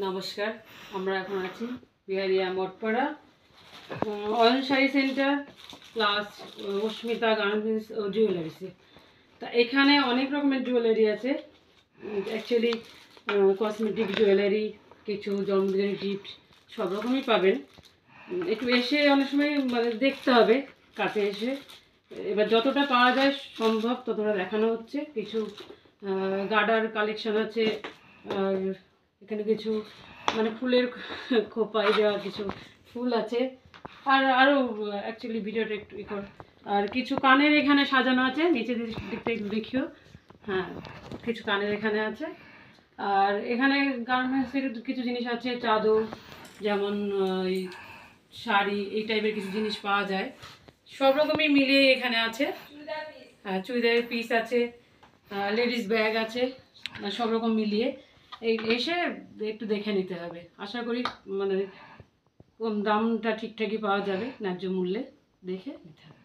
নমস্কার, আমরা এখন আছি বিহারিয়া মঠপাড়া অয়ন শাড়ি সেন্টার প্লাস অস্মিতা গার্মেন্টস ও জুয়েলারিসে। তা এখানে অনেক রকমের জুয়েলারি আছে, অ্যাকচুয়ালি কসমেটিক জুয়েলারি, কিছু জন্মদিনের গিফট সব রকমই পাবেন। একটু এসে অনেক সময় মানে দেখতে হবে কাছে এসে, এবার যতটা পাওয়া যায় সম্ভব ততটা দেখানো হচ্ছে। কিছু গার্ডার কালেকশন আছে, আর এখানে কিছু মানে ফুলের খোপায় দেওয়া কিছু ফুল আছে, আর আরও অ্যাকচুয়ালি ভিডিওটা একটু আর কিছু কানের এখানে সাজানো আছে, নিচের দিকটা একটু দেখিও। হ্যাঁ, কিছু কানের এখানে আছে। আর এখানে গার্মেন্টসের কিছু জিনিস আছে, চাদর যেমন ওই শাড়ি এই টাইপের কিছু জিনিস পাওয়া যায়, সব রকমই মিলিয়ে এখানে আছে। হ্যাঁ, চুড়িদারের পিস আছে, লেডিস ব্যাগ আছে, সব রকম মিলিয়ে এসে একটু দেখে নিতে হবে। আশা করি মানে কম দামটা ঠিকঠাকই পাওয়া যাবে, ন্যায্য মূল্যে দেখে নিতে হবে।